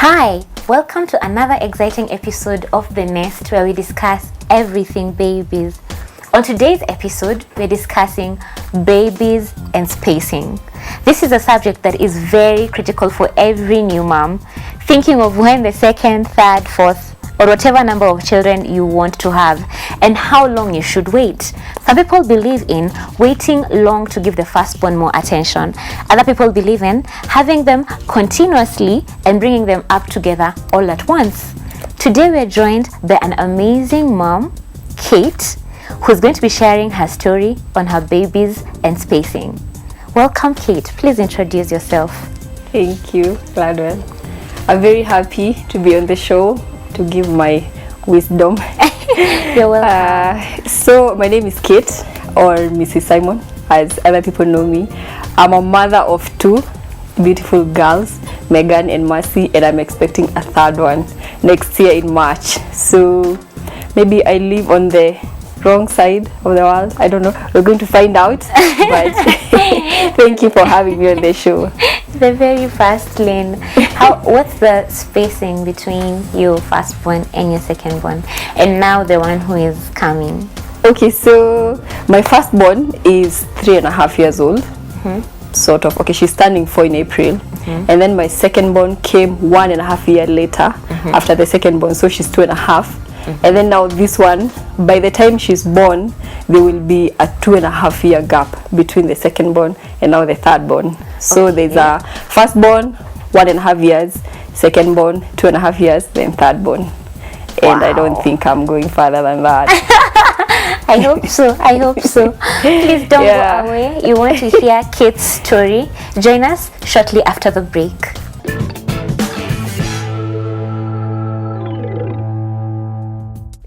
Hi, welcome to another exciting episode of The Nest where we discuss everything babies. On today's episode, we're discussing babies and spacing. This is a subject that is very critical for every new mom, thinking of when the second, third, fourth, or whatever number of children you want to have, and how long you should wait. Some people believe in waiting long to give the firstborn more attention. Other people believe in having them continuously and bringing them up together all at once. Today we're joined by an amazing mom, Kate, who's going to be sharing her story on her babies and spacing. Welcome, Kate. Please introduce yourself. Thank you, Gladwell. I'm very happy to be on the show to give my wisdom. You're welcome. So my name is Kate, or Mrs. Simon, as other people know me. I'm a mother of two beautiful girls, Megan and Mercy, and I'm expecting a third one next year in March. So maybe I live on the wrong side of the world. I don't know. We're going to find out. But thank you for having me on the show. The very first lane. What's the spacing between your firstborn and your secondborn, and now the one who is coming? Okay, so my firstborn is 3.5 years old. Sort of. Okay, she's turning 4 in April. And then my secondborn came 1.5 years later after the secondborn, so she's 2.5. And then now this one, by the time she's born, there will be a 2.5 year gap between the secondborn and now the thirdborn. So there's a firstborn 1.5 years, secondborn 2.5 years, then thirdborn. And I don't think I'm going further than that. I hope so. Please don't go away. You want to hear Kate's story? Join us shortly after the break.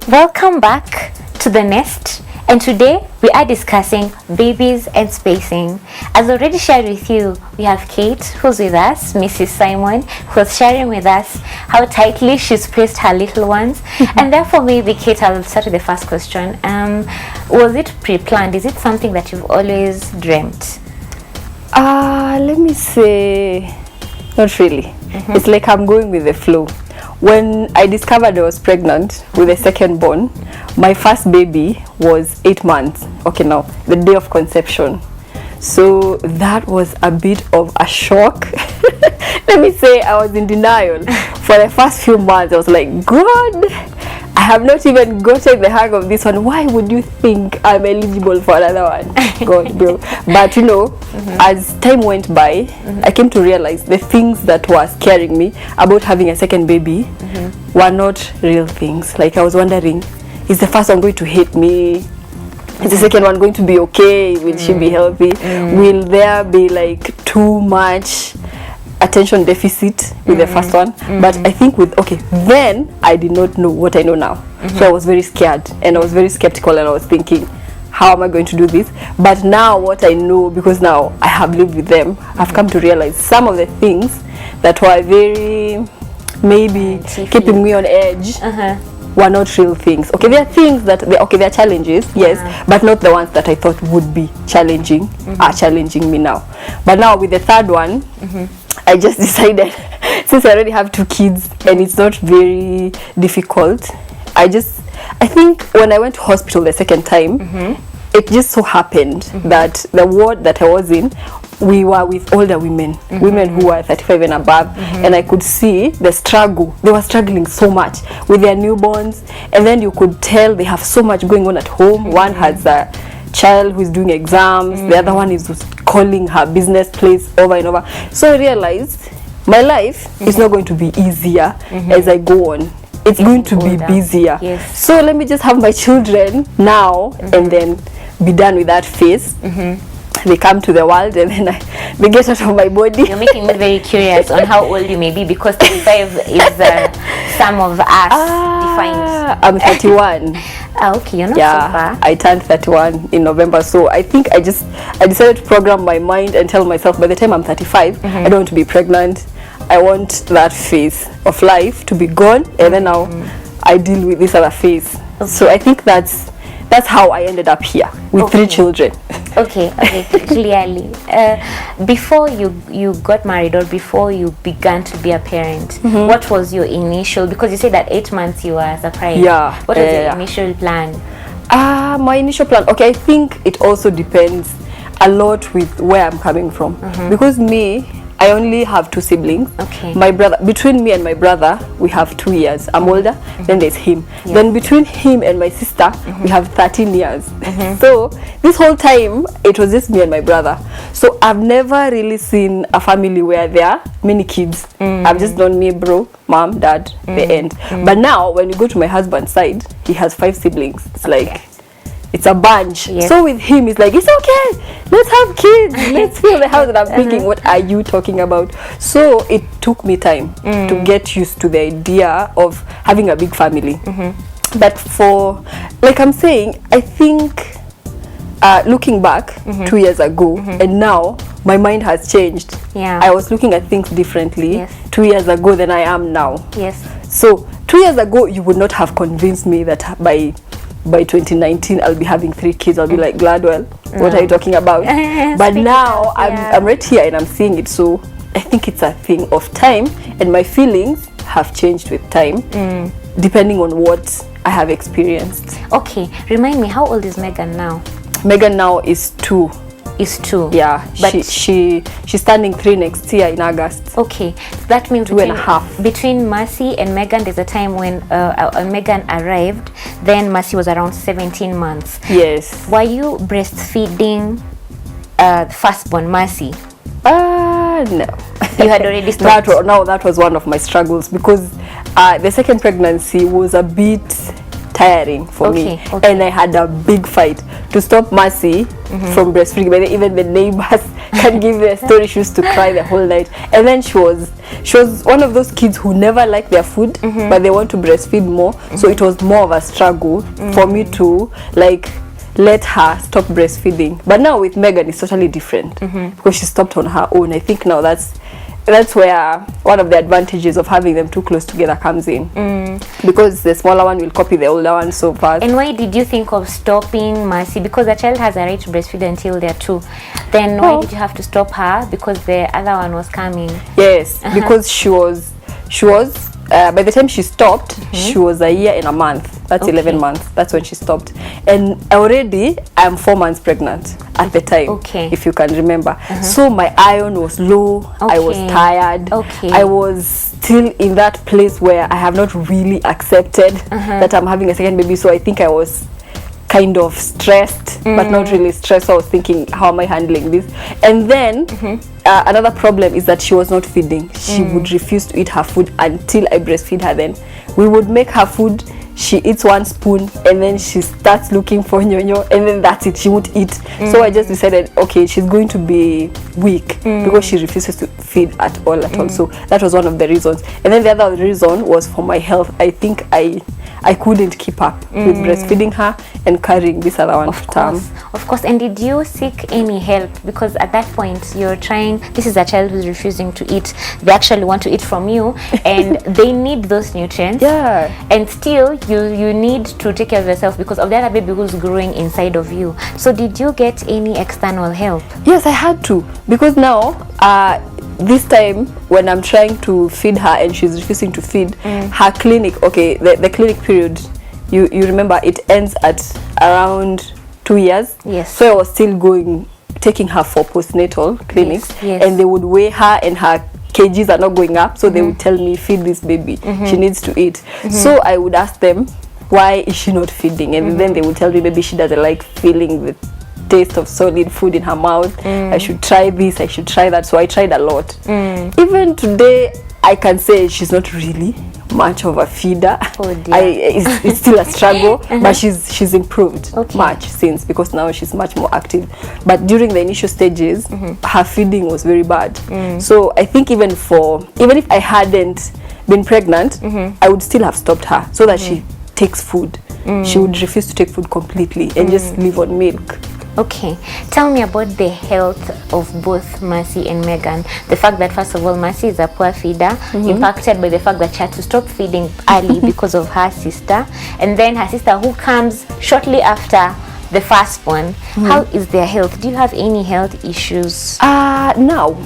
Welcome back to The Nest, and today we are discussing babies and spacing. As already shared with you, we have Kate, who's with us, Mrs. Simon, who's sharing with us how tightly she's placed her little ones. And therefore, maybe Kate, I'll start with the first question. Was it pre-planned? Is it something that you've always dreamt? Let me say, not really. It's like I'm going with the flow. When I discovered I was pregnant with a secondborn, my first baby was 8 months. Okay, now the day of conception. So that was a bit of a shock. Let me say I was in denial. For the first few months, I was like, God, I have not even gotten the hang of this one. Why would you think I'm eligible for another one? God, bro. But you know, as time went by, I came to realize the things that were scaring me about having a second baby were not real things. Like I was wondering, is the first one going to hate me? Is the second one going to be okay? Will she be healthy? Will there be like too much attention deficit with the first one? But I think then I did not know what I know now. So I was very scared and I was very skeptical, and I was thinking, how am I going to do this? But now what I know, because now I have lived with them, I've come to realize some of the things that were very maybe keeping me on edge were not real things. Okay, there are things that there are challenges, yes, but not the ones that I thought would be challenging are challenging me now. But now with the third one, I just decided, since I already have 2 kids and it's not very difficult, I think when I went to hospital the second time, it just so happened that the ward that I was in, we were with older women who were 35 and above, and I could see the struggle. They were struggling so much with their newborns, and then you could tell they have so much going on at home. One has a child who is doing exams, the other one is calling her business place over and over. So I realized my life is not going to be easier as I go on. It's going to be busier. Yes. So let me just have my children now and then be done with that phase. They come to the world and then they get out of my body. You're making me very curious on how old you may be, because 35 is some of us defined. I'm 31. Okay, you're not so far. I turned 31 in November, so I think I decided to program my mind and tell myself by the time I'm 35, I don't want to be pregnant. I want that phase of life to be gone, and then now I deal with this other phase. So I think that's how I ended up here with 3 children. Okay, clearly. Before you got married or before you began to be a parent, what was your initial, because you said that 8 months you were surprised. Yeah. What was your initial plan? My initial plan, okay, I think it also depends a lot with where I'm coming from. Because me, I only have 2 siblings. Okay. My brother, between me and my brother, we have 2 years. I'm older, then there's him. Yeah. Then between him and my sister, we have 13 years. So this whole time, it was just me and my brother. So I've never really seen a family where there are many kids. I've just known me, bro, mom, dad, the end. But now, when you go to my husband's side, he has 5 siblings. It's like, it's a bunch. Yes. So with him, it's like, it's okay, let's have kids, let's fill the house. And I'm thinking, what are you talking about? So it took me time to get used to the idea of having a big family. But for, like I'm saying, I think looking back 2 years ago and now, my mind has changed. Yeah. I was looking at things differently 2 years ago than I am now. Yes. So 2 years ago, you would not have convinced me that by 2019 I'll be having 3 kids. I'll be like, Gladwell, what are you talking about? But now I'm right here and I'm seeing it. So I think it's a thing of time, and my feelings have changed with time, depending on what I have experienced. Okay, remind me, how old is Megan now? Megan now is 2. Is 2. Yeah, But she's turning 3 next year in August. Okay, so that means 2.5. between Mercy and Megan, there's a time when Megan arrived, then Mercy was around 17 months. Yes. Were you breastfeeding the firstborn Mercy? No. You had already stopped? That was one of my struggles, because the second pregnancy was a bit tiring for me, and I had a big fight to stop Mercy from breastfeeding. But even the neighbors can give their story. She used to cry the whole night, and then she was one of those kids who never like their food, but they want to breastfeed more. So it was more of a struggle for me to like let her stop breastfeeding. But now with Megan, it's totally different, because she stopped on her own. I think now that's where one of the advantages of having them too close together comes in, because the smaller one will copy the older one so fast. And why did you think of stopping Mercy? Because the child has a right to breastfeed until they're 2. Then why did you have to stop her? Because the other one was coming. Yes, because she was by the time she stopped, she was a year and a month. That's 11 months. That's when she stopped. And already I'm 4 months pregnant at the time, if you can remember. So my iron was low. I was tired. I was still in that place where I have not really accepted that I'm having a second baby. So I think I was kind of stressed, but not really stressed. So I was thinking, how am I handling this? And then another problem is that she was not feeding. She would refuse to eat her food until I breastfeed her. Then we would make her food, she eats 1 spoon, and then she starts looking for nyonyo, and then that's it, she won't eat. So I just decided, okay, she's going to be weak because she refuses to feed at all. So that was one of the reasons. And then the other reason was for my health. I think I couldn't keep up with breastfeeding her and carrying this other one to term. Of course. And did you seek any help? Because at that point you're trying, this is a child who's refusing to eat. They actually want to eat from you, and they need those nutrients. Yeah. And still you need to take care of yourself because of the other baby who's growing inside of you. So did you get any external help? Yes, I had to, because now this time when I'm trying to feed her and she's refusing to feed, her clinic, the clinic period, you remember, it ends at around 2 years. Yes. So I was still taking her for postnatal clinics, and they would weigh her and her kgs are not going up, so they would tell me, feed this baby, she needs to eat. So I would ask them, why is she not feeding? And then they would tell me, maybe she doesn't like feeling the taste of solid food in her mouth. I should try this, I should try that. So I tried a lot. Even today I can say she's not really much of a feeder. It's still a struggle, but she's improved much since, because now she's much more active. But during the initial stages, her feeding was very bad. So I think even if I hadn't been pregnant, I would still have stopped her so that she takes food. She would refuse to take food completely and just live on milk. Okay, tell me about the health of both Mercy and Megan. The fact that, first of all, Mercy is a poor feeder, impacted by the fact that she had to stop feeding early because of her sister, and then her sister, who comes shortly after the firstborn, how is their health? Do you have any health issues? Now,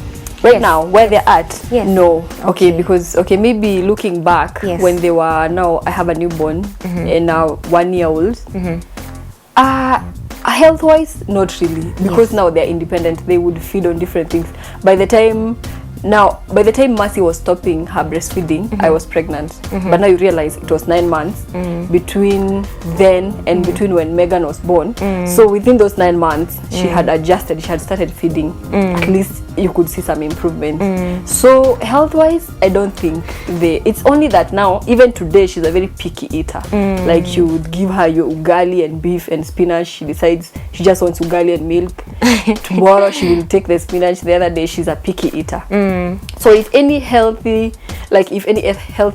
right now, where they're at, Yes. no. Okay, because maybe looking back when they were, now I have a newborn and now 1 year old. Health-wise, not really, because now they're independent. They would feed on different things. By the time Mercy was stopping her breastfeeding, I was pregnant. But now you realize it was 9 months between then and between when Megan was born. So within those 9 months, she had adjusted. She had started feeding. At least you could see some improvement. So health-wise, I don't think it's only that now, even today, she's a very picky eater. Like you would give her your ugali and beef and spinach. She decides she just wants ugali and milk. Tomorrow she will take the spinach. The other day she's a picky eater. So if any health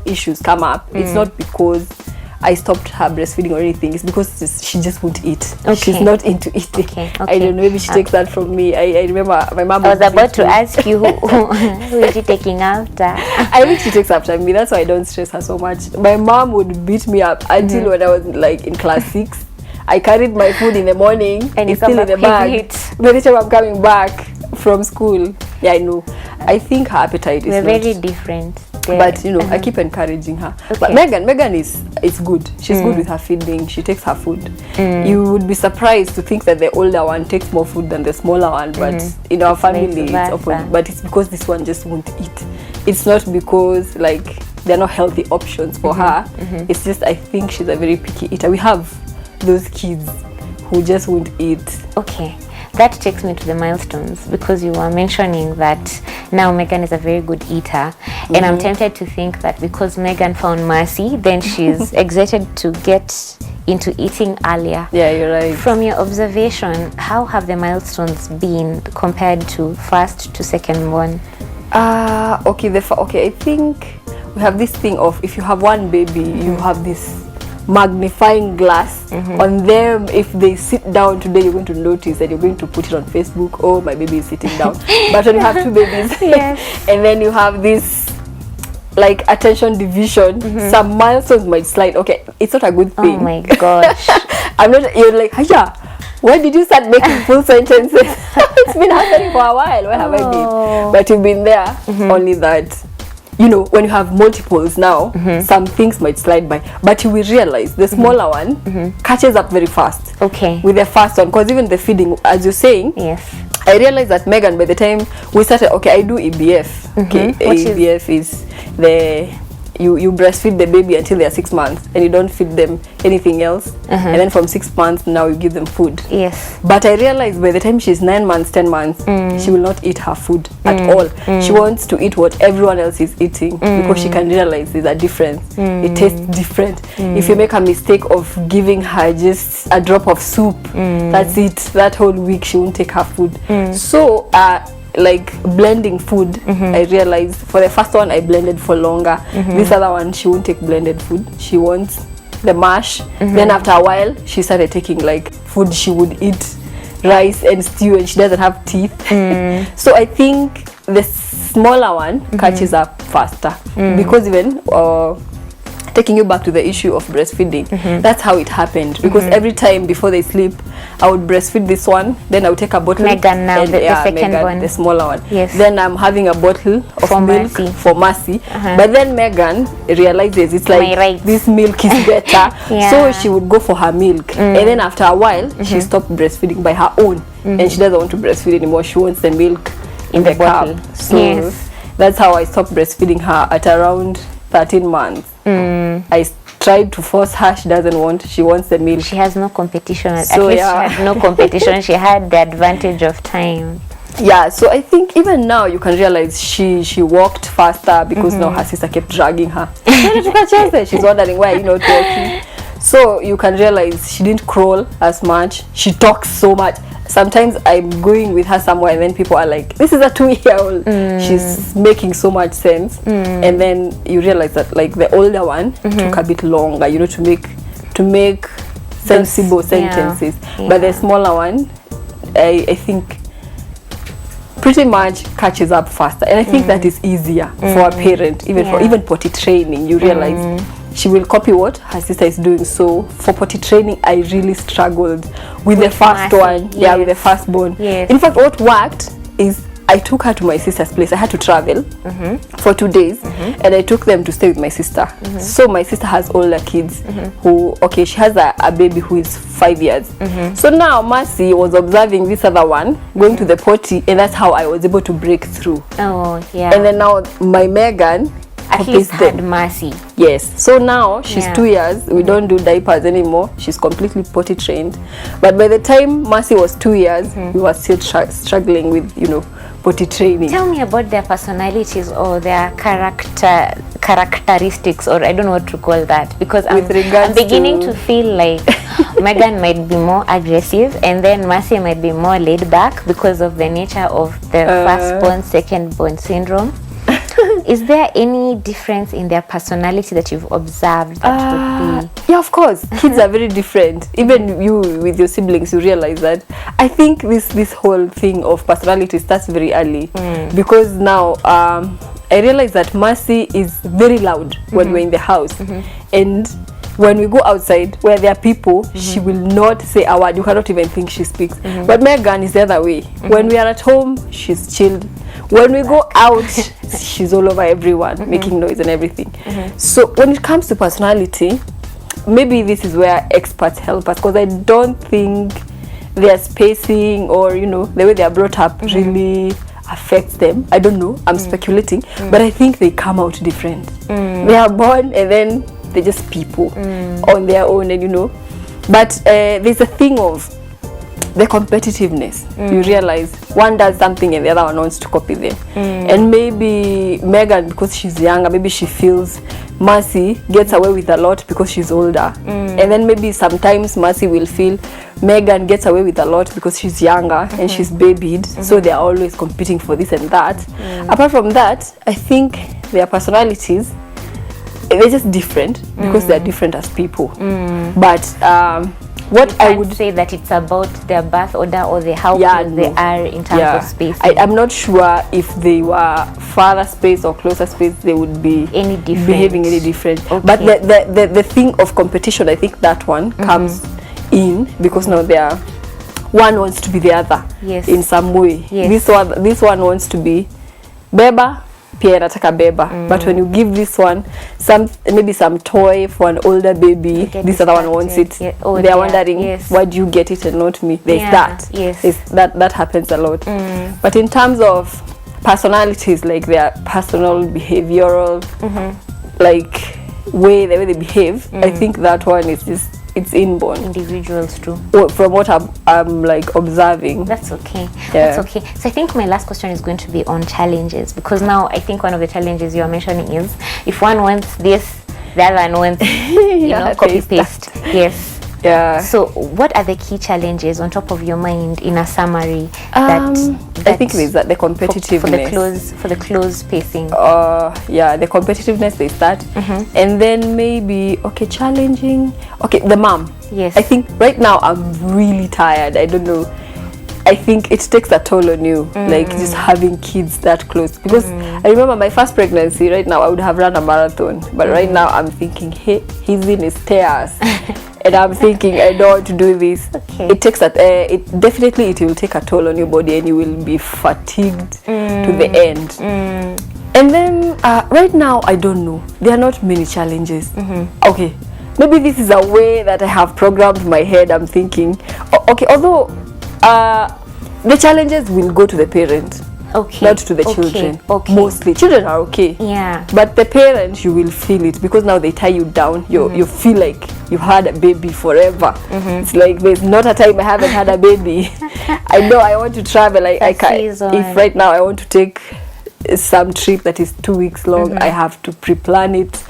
issues come up, it's not because I stopped her breastfeeding or anything. It's because she just won't eat. She's not into eating. I don't know, maybe she takes that from me. I remember my mom I was about to ask you who is she taking after? I think she takes after me. That's why I don't stress her so much. My mom would beat me up until when I was like in class 6. I carried my food in the morning and it's still in the bag. By the time I'm coming back from school, I know. I think her appetite is very different. But I keep encouraging her. But Megan is good. She's good with her feeding. She takes her food. You would be surprised to think that the older one takes more food than the smaller one. But in our family, it's opposite. But it's because this one just won't eat. It's not because like there are no healthy options for her. It's just I think she's a very picky eater. We have those kids who just won't eat. Okay. That takes me to the milestones, because you were mentioning that now Megan is a very good eater, and I'm tempted to think that because Megan found Mercy, then she's excited to get into eating earlier. Yeah, you're right. From your observation, how have the milestones been compared to first to second born? Okay, I think we have this thing of if you have one baby, you have this magnifying glass on them. If they sit down today, you're going to notice and you're going to put it on Facebook. Oh, my baby is sitting down. But when you have 2 babies, and then you have this like attention division, some milestones might slide. Okay, it's not a good thing. Oh my gosh. You're like, yeah, when did you start making full sentences? It's been happening for a while. Where have I been? But you've been there. Only that, when you have multiples now, some things might slide by, but you will realize the smaller one catches up very fast. Okay. With the first one, because even the feeding, as you're saying, I realized that Megan, by the time we started, I do EBF. Okay, EBF is the you breastfeed the baby until they are 6 months, and you don't feed them anything else, and then from 6 months now you give them food. Yes. But I realized by the time she's 9 months, 10 months, she will not eat her food at all. She wants to eat what everyone else is eating, because she can realize there's a difference. It tastes different. If you make a mistake of giving her just a drop of soup, that's it. That whole week she won't take her food. So like blending food, I realized for the first one I blended for longer. This other one, she won't take blended food. She wants the mash. Then after a while she started taking like food she would eat, rice and stew, and she doesn't have teeth. So I think the smaller one catches up faster, because even taking you back to the issue of breastfeeding, that's how it happened. Because every time before they sleep, I would breastfeed this one, then I would take a bottle. Megan now, the second one. The smaller one. Yes. Then I'm having a bottle of milk for Mercy. But then Megan realizes it's like this milk is better. So she would go for her milk. And then after a while, she stopped breastfeeding by her own. And she doesn't want to breastfeed anymore. She wants the milk in the cup. So that's how I stopped breastfeeding her at around 13 months. I tried to force her. She doesn't want. She wants the milk. She has no competition. So, At least she had no competition. She had the advantage of time. Yeah, so I think even now you can realize she walked faster, because now her sister kept dragging her. She's wondering why you're not walking. So you can realize she didn't crawl as much. She talks so much. Sometimes I'm going with her somewhere and then people are like, this is a 2-year-old. She's making so much sense. And then you realize that like the older one took a bit longer, to make sensible sentences. But the smaller one, I think pretty much catches up faster, and I think that is easier for a parent, even for even potty training. You realize she will copy what her sister is doing. So for potty training, I really struggled with the first one. Yeah, with the firstborn. In fact, what worked is I took her to my sister's place. I had to travel for 2 days, and I took them to stay with my sister. So my sister has older kids who, okay, she has a baby who is 5 years. So now Mercy was observing this other one going to the potty, and that's how I was able to break through. Oh, yeah. And then now my Megan at least had Mercy. Yes. So now she's 2 years. We don't do diapers anymore. She's completely potty trained. But by the time Mercy was 2 years, we were still struggling with, you know, potty training. Tell me about their personalities or their characteristics, or I don't know what to call that, because I'm beginning to feel like Megan might be more aggressive, and then Mercy might be more laid back because of the nature of the firstborn, secondborn syndrome. Is there any difference in their personality that you've observed that would be? Yeah, of course. Kids are very different. Even you with your siblings, you realize that. I think this whole thing of personality starts very early, because now I realize that Mercy is very loud when we're in the house, and when we go outside where there are people, she will not say a word. You cannot even think she speaks. But Megan is the other way. When we are at home, she's chilled. When we go out, she's all over everyone, making noise and everything. So when it comes to personality, maybe this is where experts help us, because I don't think their spacing or, you know, the way they are brought up really affects them. I don't know, I'm speculating, but I think they come out different. They are born and then they're just people on their own, and you know. But there's a thing of the competitiveness. You realize one does something and the other one wants to copy them. And maybe Megan, because she's younger, maybe she feels Mercy gets away with a lot because she's older. And then maybe sometimes Mercy will feel Megan gets away with a lot because she's younger and she's babied. So they are always competing for this and that. Apart from that, I think their personalities, they're just different because they're different as people. But what I would say that it's about their birth order or how close they are in terms of space. I'm not sure if they were farther space or closer space, they would be behaving any different. But the thing of competition, I think that one comes in because now they are, one wants to be the other in some way. This one wants to be Beba, pia nataka beba. But when you give this one maybe some toy for an older baby, this other one wants it. They are wondering, why do you get it and not me? There's that happens a lot. But in terms of personalities, like their personal behavioral like the way they behave, I think that one is just, it's inborn. Individuals too. From what I'm like observing. That's okay. That's okay. So I think my last question is going to be on challenges, because now I think one of the challenges you are mentioning is if one wants this, the other one wants you know, copy paste. Yes. Yeah. So what are the key challenges on top of your mind in a summary I think there's the competitiveness for the close pacing. Yeah, the competitiveness, they start. And then maybe challenging. The mom. Yes. I think right now I'm really tired. I don't know. I think it takes a toll on you, like just having kids that close. Because I remember my first pregnancy, right now I would have run a marathon. But right now I'm thinking, hey, he's in his stairs. And I'm thinking, I don't want to do this. It takes it will take a toll on your body, and you will be fatigued to the end. And then right now, I don't know. There are not many challenges. Okay, maybe this is a way that I have programmed my head. I'm thinking, although the challenges will go to the parent. Not to the children. Mostly children are but the parent, you will feel it, because now they tie you down. You feel like you had a baby forever. It's like there's not a time I haven't had a baby. I know I want to travel. I can't. If right now I want to take some trip that is 2 weeks long, I have to pre-plan it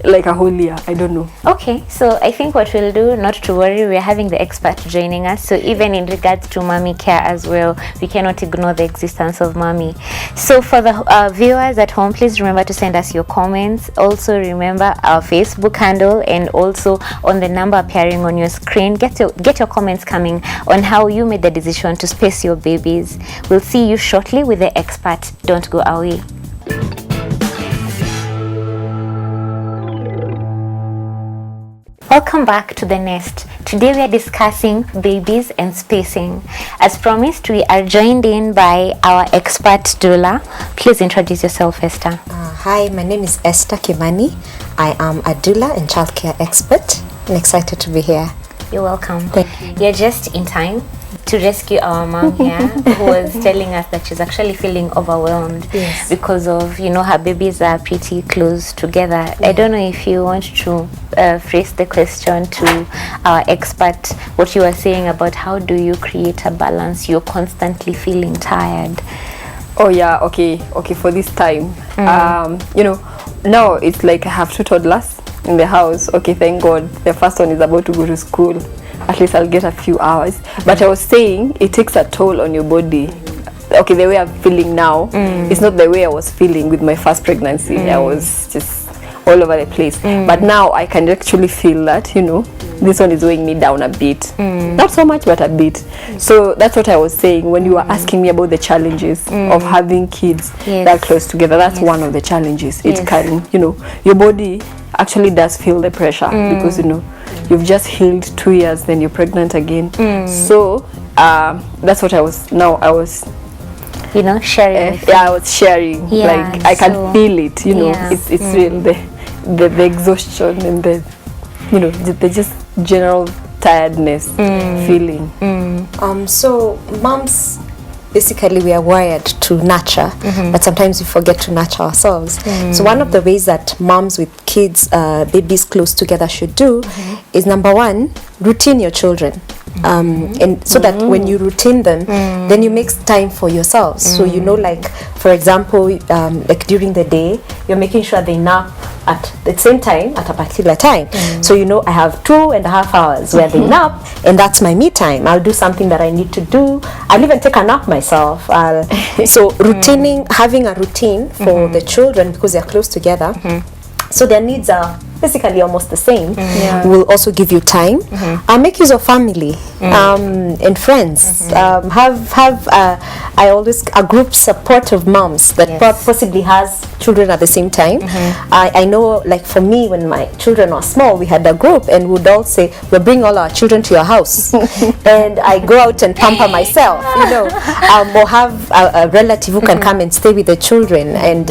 like a whole year. I don't know. Okay, so I think what we'll do, not to worry, we're having the expert joining us. So even in regards to mommy care as well, we cannot ignore the existence of mommy. So for the viewers at home, please remember to send us your comments. Also remember our Facebook handle, and also on the number appearing on your screen. Get your comments coming on how you made the decision to space your babies. We'll see you shortly with the expert. Don't go away. Welcome back to The Nest. Today we are discussing babies and spacing. As promised, we are joined in by our expert doula. Please introduce yourself, Esther. Hi, my name is Esther Kimani. I am a doula and childcare expert. I'm excited to be here. You're welcome. Thank you. You're just in time to rescue our mom here, who was telling us that she's actually feeling overwhelmed because of, her babies are pretty close together. I don't know if you want to phrase the question to our expert, what you were saying about how do you create a balance? You're constantly feeling tired. Oh yeah, okay, for this time. Now it's like I have 2 toddlers in the house. Okay, thank God. The first one is about to go to school. At least I'll get a few hours. But I was saying it takes a toll on your body. Okay, the way I'm feeling now is not the way I was feeling with my first pregnancy. I was just all over the place. But now I can actually feel that, this one is weighing me down a bit. Not so much, but a bit. So that's what I was saying when you were asking me about the challenges of having kids that close together. That's one of the challenges. It can, your body actually does feel the pressure because, you've just healed 2 years, then you're pregnant again. So that's what I was sharing. I was sharing. Like I can feel it, it's real, the exhaustion and the just general tiredness feeling. So moms, basically we are wired to nurture, but sometimes we forget to nurture ourselves. So one of the ways that moms with kids, babies close together should do is, number one, routine your children. And so that when you routine them, then you make time for yourselves. So like for example, like during the day, you're making sure they nap at the same time at a particular time. So I have 2.5 hours where they nap, and that's my me time. I'll do something that I need to do. I'll even take a nap myself. So having a routine for the children, because they're close together, so their needs are basically almost the same, will also give you time. Make use of family and friends. Have a group support of moms that possibly has children at the same time. I know, like for me, when my children were small, we had a group and would all say, we'll bring all our children to your house. And I go out and pamper myself, or have a relative who can come and stay with the children,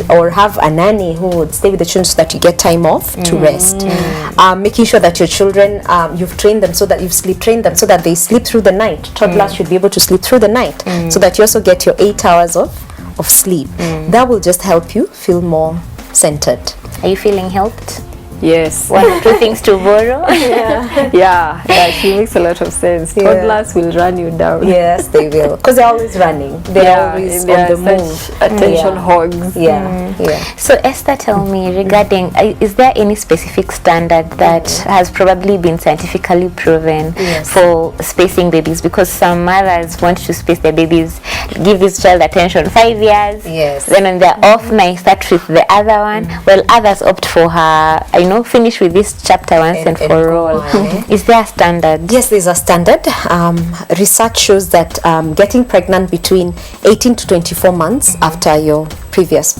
or have a nanny who would stay with the children so that you get time off to rest. Making sure that your children, you've trained them so that you've sleep trained them so that they sleep through the night. Toddlers should be able to sleep through the night, so that you also get your 8 hours of sleep. That will just help you feel more centered. Are you feeling helped? Yes. 1 or 2 things to borrow. Yeah, she makes a lot of sense. Toddlers will run you down. Yes, they will, because they're always running. They're always on the move. Attention hogs. So Esther, tell me regarding, is there any specific standard that has probably been scientifically proven for spacing babies? Because some mothers want to space their babies, give this child attention 5 years, then when they're off, now start with the other one, while others opt for her, finish with this chapter once and for all. Is there a standard? Yes, there's a standard. Research shows that getting pregnant between 18 to 24 months after your previous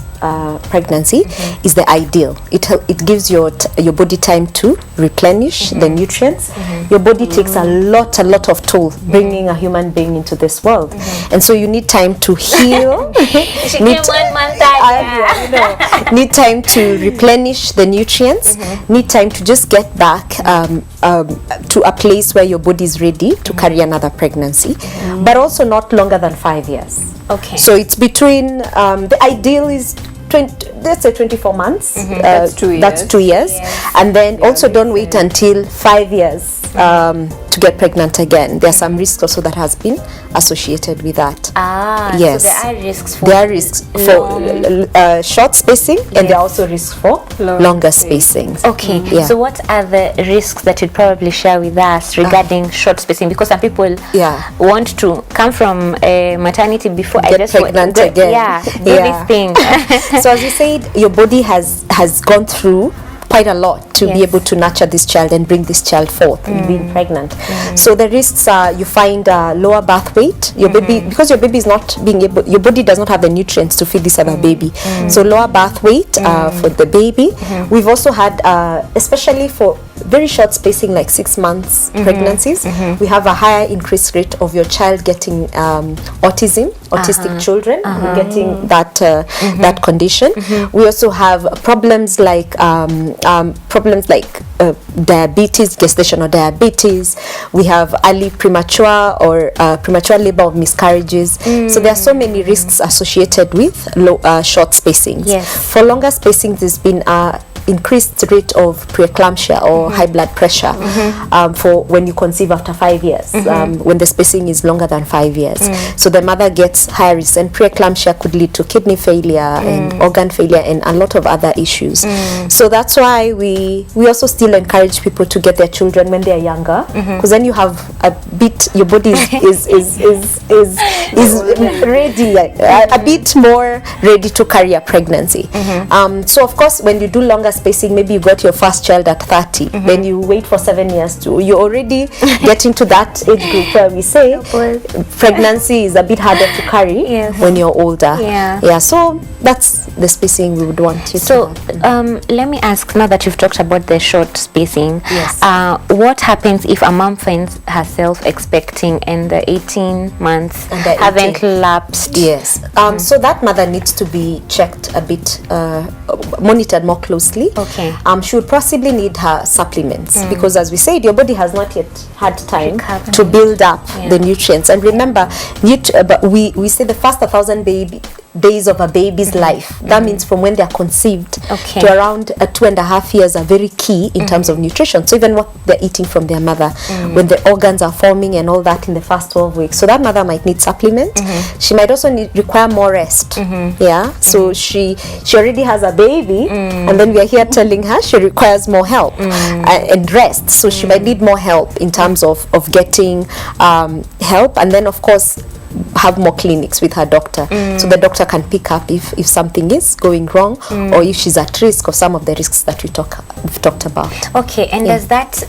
pregnancy is the ideal. It gives your body time to replenish the nutrients. Your body takes a lot of toll bringing a human being into this world, and so you need time to heal. Need time to replenish the nutrients. Need time to just get back to a place where your body is ready to carry another pregnancy, but also not longer than 5 years. Okay. So it's between the ideal is let's say 24 months. That's 2 years. That's 2 years. And then also don't wait until 5 years to get pregnant again. There are some risks also that has been associated with that. Yes. So there are risks for short spacing, and there are also risks for longer spacings. Okay. So what are the risks that you'd probably share with us regarding short spacing? Because some people want to come from maternity before get pregnant again. Do this thing. So as you said, your body has gone through quite a lot to be able to nurture this child and bring this child forth in being pregnant. So the risks are, you find lower birth weight. Your baby, because your baby is not being able, your body does not have the nutrients to feed this other baby. So lower birth weight for the baby. We've also had, especially for very short spacing like 6 months pregnancies, we have a higher increased rate of your child getting autistic children getting that that condition. We also have problems like diabetes, gestational diabetes. We have early premature or premature labor of miscarriages. So there are so many risks associated with short spacings. For longer spacings, there's been increased rate of preeclampsia or high blood pressure for when you conceive after 5 years, when the spacing is longer than 5 years. So the mother gets higher risk, and preeclampsia could lead to kidney failure and organ failure and a lot of other issues. So that's why we also still encourage people to get their children when they're younger, because then you have a bit, your body is ready, a bit more ready to carry a pregnancy. So of course, when you do longer spacing, maybe you got your first child at 30, then you wait for 7 years to, you already get into that age group where we say pregnancy is a bit harder to carry when you're older. So that's the spacing we would want you to have. Let me ask, now that you've talked about the short spacing, what happens if a mom finds herself expecting and the 18 months haven't lapsed? So that mother needs to be checked a bit, monitored more closely. She would possibly need her supplements, because as we said, your body has not yet had time to build up the nutrients. And remember, we say the first 1,000 days of a baby's life, that means from when they are conceived to around 2.5 years, are very key in terms of nutrition. So even what they're eating from their mother, when the organs are forming and all that in the first 12 weeks. So that mother might need supplement. She might also require more rest. So she already has a baby, and then we are here telling her she requires more help and rest. So she might need more help in terms of getting help, and then of course have more clinics with her doctor, so the doctor can pick up if something is going wrong, or if she's at risk of some of the risks that we've talked about. And does that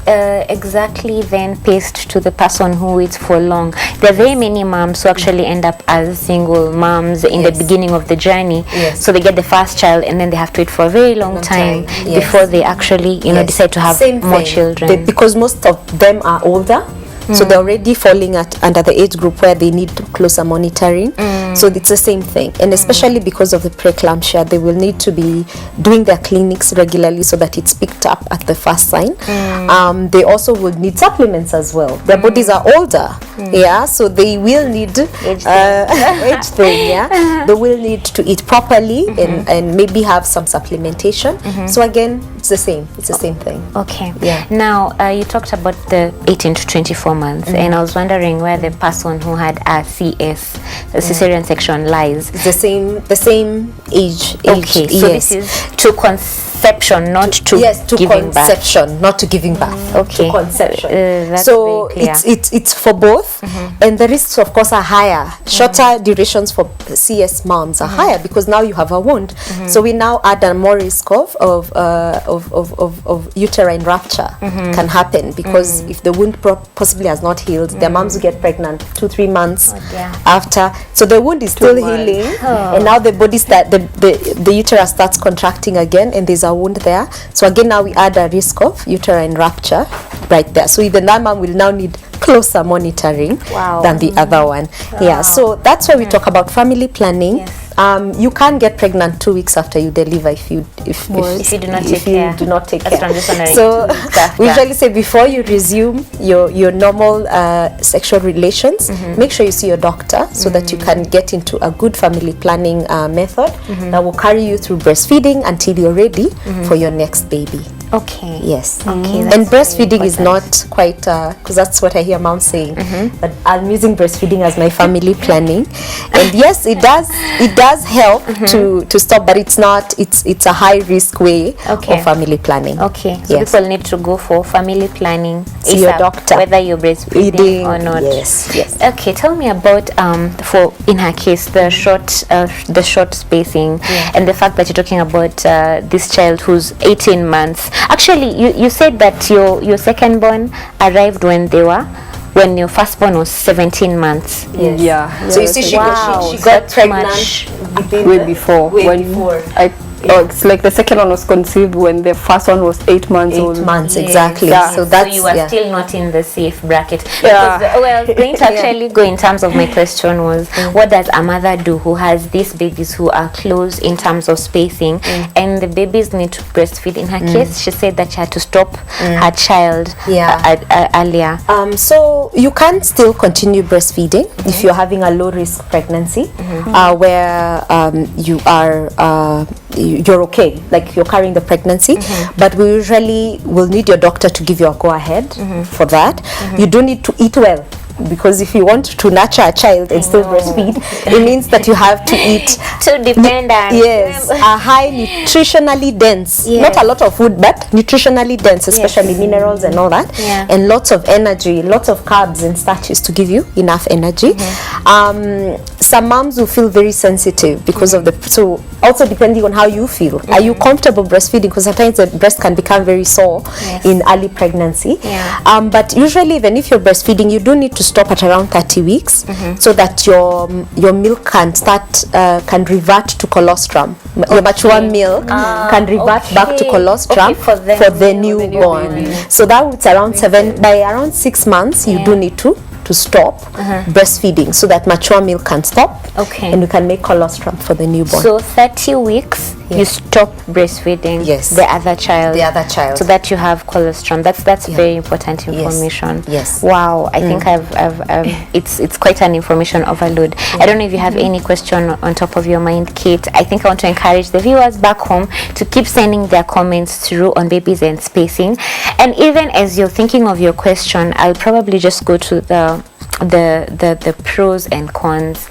exactly then paste to the person who waits for long? There are very many moms who actually end up as single moms in the beginning of the journey. So they get the first child, and then they have to wait for a very long time before they actually decide to have more children. Because most of them are older. So they're already falling under the age group where they need closer monitoring. So it's the same thing, and especially because of the preeclampsia, they will need to be doing their clinics regularly so that it's picked up at the first sign. They also would need supplements as well. Their bodies are older, so they will need age thing, they will need to eat properly and maybe have some supplementation. So again, it's the same thing. Now you talked about the 18 to 24 months, and I was wondering where the person who had a CS, a cesarean section, lies. It's the same age. So this is to conception, not to giving birth. Not to giving birth. To conception. That's so very clear. it's for both, and the risks of course are higher. Shorter durations for CS moms are higher because now you have a wound. So we now add a more risk of uterine rupture can happen, because if the wound possibly has not healed, their moms will get pregnant 2-3 months after. So the wound is still healing, and now the body the uterus starts contracting again, and there's a wound there. So again, now we add a risk of uterine rupture right there. So even that mom will now need closer monitoring than the other one. So that's why we talk about family planning You can get pregnant 2 weeks after you deliver if you do not take care. do not take That's care. what I'm just wondering. So 2 weeks after. we usually say before you resume your normal sexual relations, make sure you see your doctor so that you can get into a good family planning method that will carry you through breastfeeding until you're ready for your next baby. Okay. Yes. Okay. And breastfeeding is not quite, because that's what I hear moms saying, that I'm using breastfeeding as my family planning. And yes, it does help to stop, but it's not, it's a high risk way of family planning. Okay. So yes. people need to go for family planning. See your doctor. Whether you're breastfeeding or not. Yes. Yes. Okay. Tell me about for in her case the short spacing and the fact that you're talking about this child who's 18 months. Actually, you said that your second born arrived when your firstborn was 17 months. Yes. Yeah. So you see, she got pregnant way before. It's like the second one was conceived when the first one was 8 months old. 8 months, Yes. exactly. Yeah. So that's you are still not in the safe bracket. Yeah. Because, well, going to actually go in terms of my question was, what does a mother do who has these babies who are close in terms of spacing, and the babies need to breastfeed? In her case, she said that she had to stop her child earlier. So you can still continue breastfeeding if you're having a low risk pregnancy, where you are you're okay, like you're carrying the pregnancy, but we usually will need your doctor to give you a go ahead for that. You do need to eat well, because if you want to nurture a child and still breastfeed, it means that you have to eat Too dependent. Yes, a high nutritionally dense, not a lot of food, but nutritionally dense, especially minerals and all that, and lots of energy, lots of carbs and starches to give you enough energy. Some moms will feel very sensitive because of so also depending on how you feel. Are you comfortable breastfeeding? Because sometimes the breast can become very sore in early pregnancy. But usually, even if you're breastfeeding, you do need to stop at around 30 weeks so that your milk can revert to colostrum. Your mature milk can revert back to colostrum for the newborn. So that's around by around 6 months you do need to stop breastfeeding so that mature milk can stop, and you can make colostrum for the newborn. So 30 weeks you stop breastfeeding the other child so that you have colostrum. That's very important information. Yes. Wow, I think it's quite an information overload. I don't know if you have any question on top of your mind, Kate. I think I want to encourage the viewers back home to keep sending their comments through on babies and spacing. And even as you're thinking of your question, I'll probably just go to the pros and cons.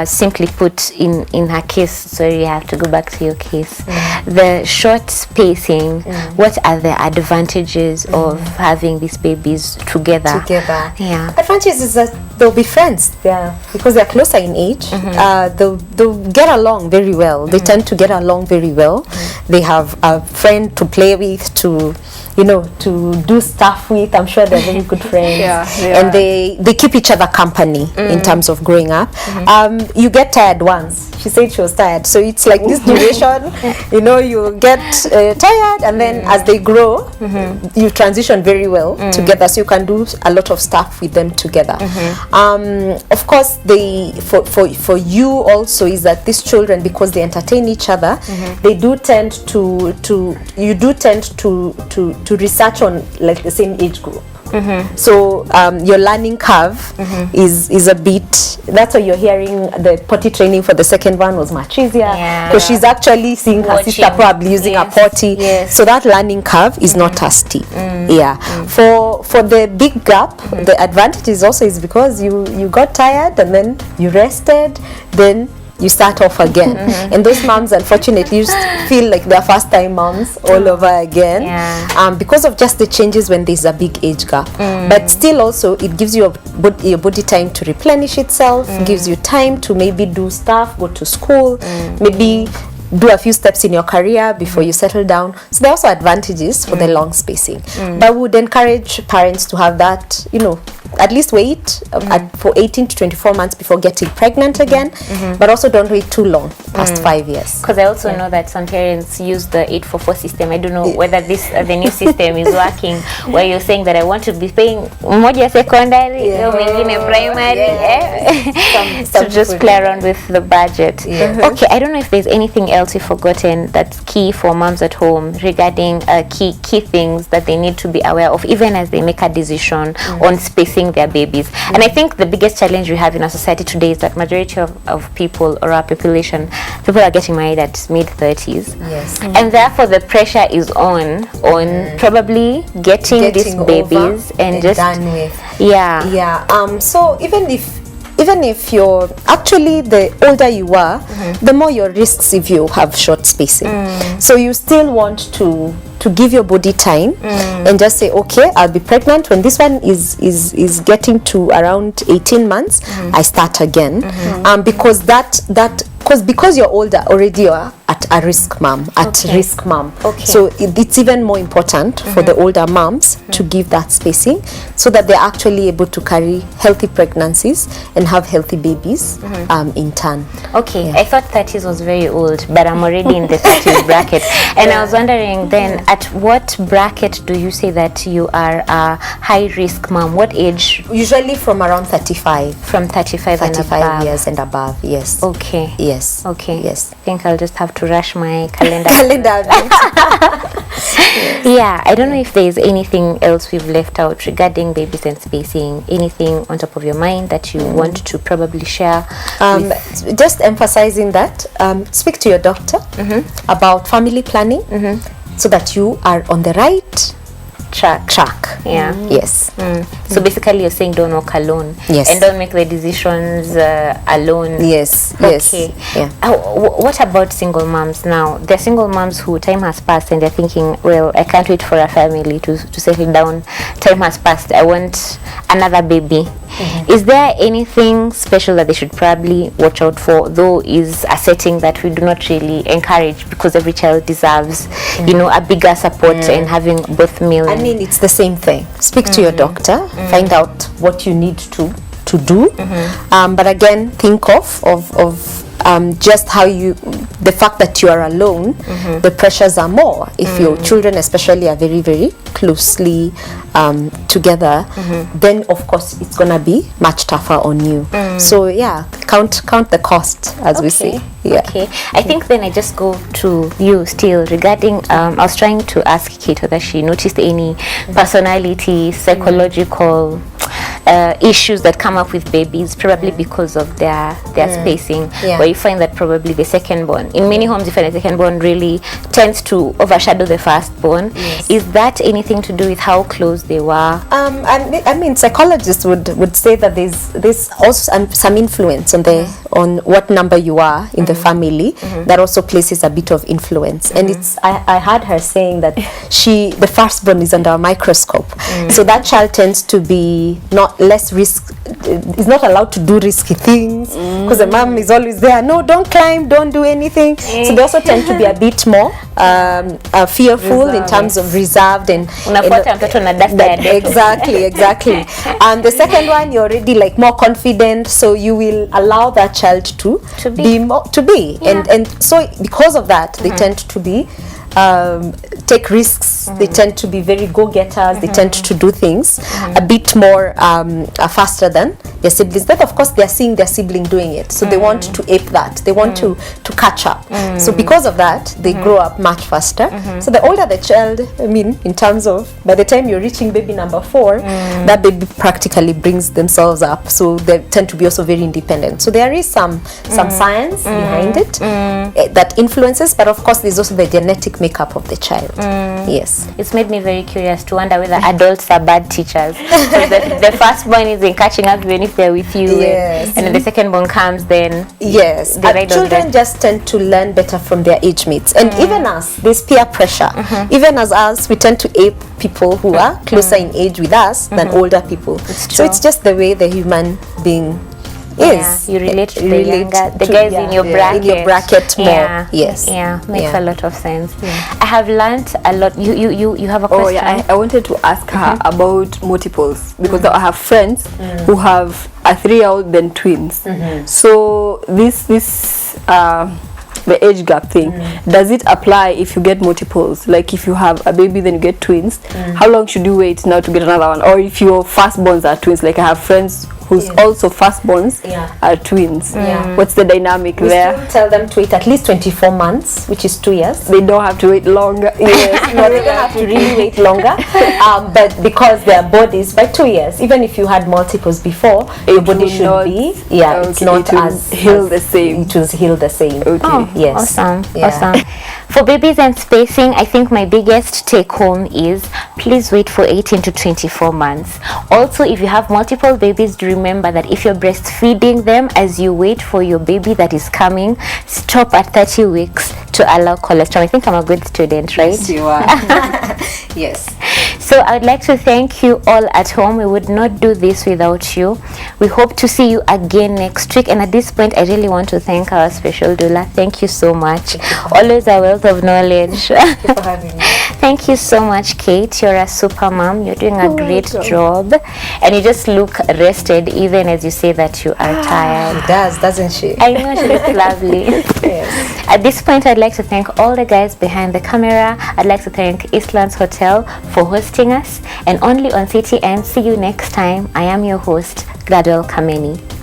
Simply put, in her case, sorry, you have to go back to your case. The short spacing, what are the advantages of having these babies together? Yeah. Advantages is that they'll be friends because they're closer in age. They'll get along very well. They tend to get along very well. They have a friend to play with, to do stuff with. I'm sure they're very good friends. And they keep each other company in terms of growing up. You get tired once. She said she was tired. So it's like this duration, you get tired, and then as they grow, you transition very well together. So you can do a lot of stuff with them together. Of course, for you also is that these children, because they entertain each other, they do tend to research on like the same age group. So your learning curve is a bit, that's why you're hearing the potty training for the second one was much easier, because she's actually seeing her sister probably using a potty. So that learning curve is not as steep. For the big gap, the advantage is also is because you got tired and then you rested, then you start off again. And those moms unfortunately just feel like they're first time moms all over again, because of just the changes when there's a big age gap. But still also it gives your body time to replenish itself, gives you time to maybe do stuff, go to school, maybe do a few steps in your career before you settle down. So there are also advantages for the long spacing. But we would encourage parents to have that, at least wait for 18 to 24 months before getting pregnant again, but also don't wait too long, past 5 years. Because I also know that some parents use the 844 system. I don't know whether this the new system is working, where you're saying that I want to be paying moja secondary, mengine primary, to just play around with the budget. Okay, I don't know if there's anything else you've forgotten that's key for moms at home regarding key things that they need to be aware of, even as they make a decision on spacing their babies. And I think the biggest challenge we have in our society today is that majority of people, or our population, people are getting married at mid-30s. Yes. And therefore the pressure is on probably getting these babies and just done with. So even if you're actually, the older you are, the more your risks if you have short spacing. So you still want to give your body time and just say, okay, I'll be pregnant when this one is getting to around 18 months, I start again. Because because you're older already, you are at a risk mom, risk mom. So it's even more important for the older moms to give that spacing, so that they're actually able to carry healthy pregnancies and have healthy babies in turn. I thought 30s was very old, but I'm already in the 30s bracket. And I was wondering then, at what bracket do you say that you are a high risk mom? What age? Usually from around 35. From 35 and above. Years and above, yes. Okay. Yes. Okay. Yes. I think I'll just have to rush my calendar. Yeah, I don't know if there's anything else we've left out regarding babies and spacing. Anything on top of your mind that you want to probably share? Just emphasizing that speak to your doctor about family planning, so that you are on the right track. Yes. So basically you're saying don't walk alone. Yes. And don't make the decisions alone. Yes. Okay. Yeah. What about single moms now? They're single moms who time has passed and they're thinking, well, I can't wait for a family to settle down. Time has passed. I want another baby. Is there anything special that they should probably watch out for, though is a setting that we do not really encourage, because every child deserves, a bigger support and having both male. I mean, it's the same thing. Speak to your doctor, find out what you need to do. But again, think of just how the fact that you are alone, the pressures are more. If your children especially are very, very closely together, then of course it's gonna be much tougher on you. So yeah, count the cost, as we say. Okay, I think then I just go to you still regarding I was trying to ask Kate whether she noticed any personality, psychological issues that come up with babies, probably because of their spacing, where you find that probably the second born, in many homes you find the second born really tends to overshadow the first born. Is that anything to do with how close they were? I mean, psychologists would say that there's also some influence on what number you are in the family. That also places a bit of influence. And it's I heard her saying that the firstborn is under a microscope, so that child tends to be less risk, is not allowed to do risky things, because the mom is always there, no, don't climb, don't do anything. So they also tend to be a bit more fearful, in terms of reserved and exactly. And the second one, you're already like more confident, so you will allow that child to be. And so because of that, they tend to be take risks. They tend to be very go-getters. They tend to do things a bit more faster than their siblings. Then of course they are seeing their sibling doing it, so they want to ape that. They want to catch up. So because of that, they grow up much faster. So the older the child, I mean, in terms of by the time you're reaching baby number 4, that baby practically brings themselves up. So they tend to be also very independent. So there is some science behind it that influences, but of course there's also the genetic makeup of the child. Yes. It's made me very curious to wonder whether adults are bad teachers. the firstborn is in catching up even if they're with you, and then the secondborn comes, then children just tend to learn better from their age mates. And even us, there's peer pressure. Even as us, we tend to ape people who are closer in age with us than older people. So it's just the way the human being is. You relate to the Relate younger, the to- guys yeah, in your yeah. bracket. In your bracket more. Yeah. Yes. Yeah, makes Yeah. a lot of sense. I have learned a lot. You have a question? Oh yeah, I wanted to ask her about multiples because I have friends who have a 3-year-old then twins. So this the age gap thing, does it apply if you get multiples? Like if you have a baby then you get twins, how long should you wait now to get another one? Or if your firstborns are twins, like I have friends whose also firstborns are twins. What's the dynamic We there? still tell them to wait at least 24 months, which is 2 years. They don't have to wait longer. Yes, no, they don't have to really wait longer. But because their bodies, by 2 years, even if you had multiples before, your body will should not- be, it's okay, not it will as heal the same. It will heal the same. Okay. Oh, Yes. awesome. Yeah. Awesome. For babies and spacing, I think my biggest take home is please wait for 18 to 24 months. Also, if you have multiple babies, do remember that if you're breastfeeding them as you wait for your baby that is coming, stop at 30 weeks to allow colostrum. I think I'm a good student, right? You are. Yes. So I'd like to thank you all at home. We would not do this without you. We hope to see you again next week. And at this point, I really want to thank our special doula. Thank you so much. Always a wealth of knowledge. Thank you for having me. Thank you so much, Kate. You're a super mom. You're doing a great job. And you just look rested even as you say that you are tired. She does, doesn't she? I know she looks lovely. Yes. At this point, I'd like to thank all the guys behind the camera. I'd like to thank Eastlands Hotel for hosting us. And only on CTN. See you next time. I am your host, Gladwell Kameni.